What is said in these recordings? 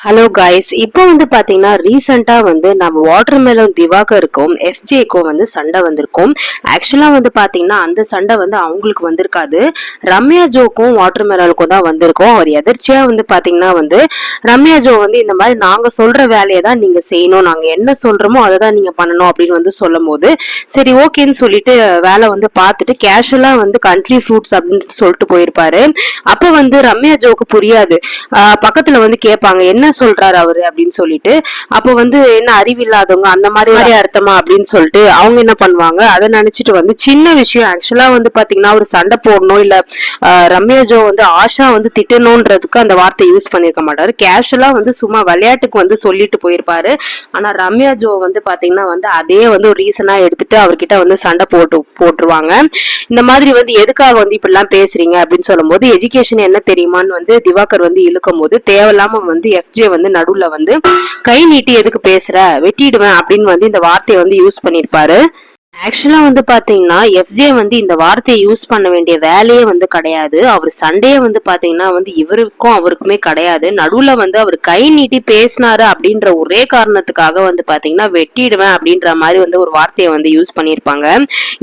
Hello guys, இப்போ வந்து பாத்தீங்கன்னா ரீசெண்டா வந்து நம்ம வாட்டர்மெலன் திவாகருக்கும் எஃப்ஜேக்கும் வந்து சண்டை வந்திருக்கும். ஆக்சுவலா வந்து பாத்தீங்கன்னா அந்த சண்டை வந்து அவங்களுக்கு வந்திருக்காது, ரம்யா ஜோக்கும் வாட்டர்மெலனுக்கும் தான் வந்திருக்கும். அவர் எதிர்ச்சியா வந்து பாத்தீங்கன்னா வந்து ரம்யா ஜோ வந்து இந்த மாதிரி நாங்க சொல்ற வேலையை தான் நீங்க செய்யணும், நாங்க என்ன சொல்றோமோ அதை தான் நீங்க பண்ணணும் அப்படின்னு வந்து சொல்லும் போது சரி ஓகேன்னு சொல்லிட்டு வேலை வந்து பார்த்துட்டு கேஷுவலா வந்து கண்ட்ரி ஃப்ரூட்ஸ் அப்படின்னு சொல்லிட்டு போயிருப்பாரு. அப்ப வந்து ரம்யா ஜோக்கு புரியாது. பக்கத்துல வந்து கேட்பாங்க என்ன சொல்றாரு அவரு அப்படின்னு சொல்லிட்டு. அப்போ வந்து என்ன அறிவில்லாதவங்க அந்த மாதிரி அர்த்தமா அப்படின்னு சொல்லிட்டு அவங்க என்ன பண்ணுவாங்க, அதை நினைச்சிட்டு வந்து சின்ன விஷயம் ஆக்சுவலா வந்து பாத்தீங்கன்னா ஒரு சண்டை போடணும் இல்ல ரம்யா ஜோ வந்து ஆஷா வந்து திட்டணும்ன்றதுக்கு அந்த வார்த்தை யூஸ் பண்ணிருக்க மாட்டாரு. கேஷுவலா வந்து சும்மா விளையாட்டுக்கு வந்து சொல்லிட்டு போயிருப்பாரு. ஆனா ரம்யா ஜோ வந்து பாத்தீங்கன்னா வந்து அதே வந்து ஒரு ரீசனா எடுத்துட்டு அவர்கிட்ட வந்து சண்டை போட்டுருவாங்க. இந்த மாதிரி வந்து எதுக்காக வந்து இப்படி எல்லாம் பேசுறீங்க அப்படின்னு சொல்லும் போது எஜுகேஷன் என்ன தெரியுமான்னு வந்து திவாகர் வந்து இழுக்கும் போது தேவையில்லாம வந்து எஃப்ஜே வந்து நடுவுல வந்து கை நீட்டி எதுக்கு பேசுற, வெட்டிடுவேன் அப்படின்னு வந்து இந்த வார்த்தையை வந்து யூஸ் பண்ணிருப்பாரு. ஆக்சுவலா வந்து பாத்தீங்கன்னா எஃப்ஜே வந்து இந்த வார்த்தையை யூஸ் பண்ண வேண்டிய வேலையே வந்து கிடையாது. அவர் சண்டையே வந்து பாத்தீங்கன்னா வந்து இவருக்கும் அவருக்குமே கிடையாது. நடுவுல வந்து அவர் கை நீட்டி பேசினாரு அப்படின்ற ஒரே காரணத்துக்காக வந்து பாத்தீங்கன்னா வெட்டிடுவேன் அப்படின்ற மாதிரி வந்து ஒரு வார்த்தையை வந்து யூஸ் பண்ணிருப்பாங்க.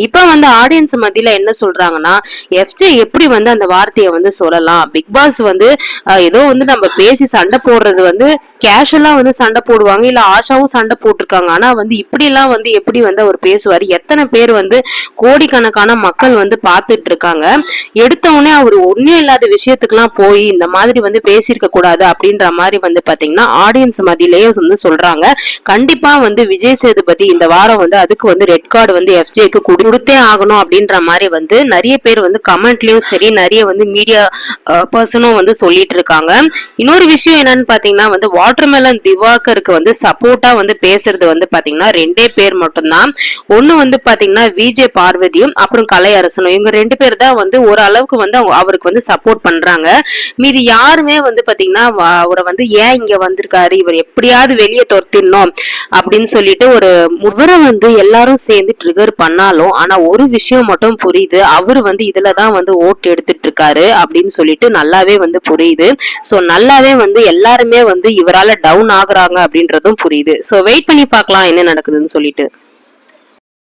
இப்ப வந்து ஆடியன்ஸ் மத்தியில என்ன சொல்றாங்கன்னா எஃப்ஜே எப்படி வந்து அந்த வார்த்தையை வந்து சொல்லலாம், பிக் பாஸ் வந்து ஏதோ வந்து நம்ம பேசி சண்டை போடுறது வந்து கேஷுவலா வந்து சண்டை போடுவாங்க, இல்ல ஆஷாவும் சண்டை போட்டிருக்காங்க, ஆனா வந்து இப்படி எல்லாம் வந்து எப்படி வந்து அவர் பேசுவாரு, எத்தனை பேர் வந்து கோடிக்கணக்கான மக்கள் வந்து பாத்துட்டு இருக்காங்க, எடுத்த உடனே அவர் ஒன்னும் இல்லாத விஷயத்துக்குலாம் போய் இந்த மாதிரி வந்து பேசியிருக்க கூடாது அப்படின்ற மாதிரி வந்து பாத்தீங்கன்னா ஆடியன்ஸ் மத்தியிலேயே வந்து சொல்றாங்க. கண்டிப்பா வந்து விஜய் சேதுபதி இந்த வாரம் வந்து அதுக்கு வந்து ரெட் கார்டு வந்து எஃப்ஜேக்கு கொடுத்தே ஆகணும் அப்படின்ற மாதிரி வந்து நிறைய பேர் வந்து கமெண்ட்லயும் சரி நிறைய வந்து மீடியா பர்சனும் வந்து சொல்லிட்டு இருக்காங்க. இன்னொரு விஷயம் என்னன்னு பாத்தீங்கன்னா வந்து வாட்டர்மெலன் திவாகருக்கு வந்து சப்போர்ட்டா வந்து பேசுறது வந்து பாத்தீங்கன்னா ரெண்டே பேர் மட்டும்தான். ஒண்ணு வந்து பாத்தீங்கன்னா விஜே பார்வதியும் அப்புறம் கலையரசனும். இவங்க ரெண்டு பேர் தான் வந்து ஓரளவுக்கு வந்து அவருக்கு வந்து சப்போர்ட் பண்றாங்க. மீதி யாருமே வந்து பாத்தீங்கன்னா அவரை வந்து ஏன் இங்க வந்திருக்காரு, இவர் எப்படியாவது வெளியே துரத்திடணும் அப்படின்னு சொல்லிட்டு ஒரு முவரை வந்து எல்லாரும் சேர்ந்து ட்ரிகர் பண்ணாலும் ஆனா ஒரு விஷயம் மட்டும் புரியுது, அவரு வந்து இதுலதான் வந்து ஓட்டு எடுத்துட்டு இருக்காரு அப்படின்னு சொல்லிட்டு நல்லாவே வந்து புரியுது. சோ நல்லாவே வந்து எல்லாருமே வந்து இவரால டவுன் ஆகுறாங்க அப்படின்றதும் புரியுது. சோ வெயிட் பண்ணி பார்க்கலாம் என்ன நடக்குதுன்னு சொல்லிட்டு.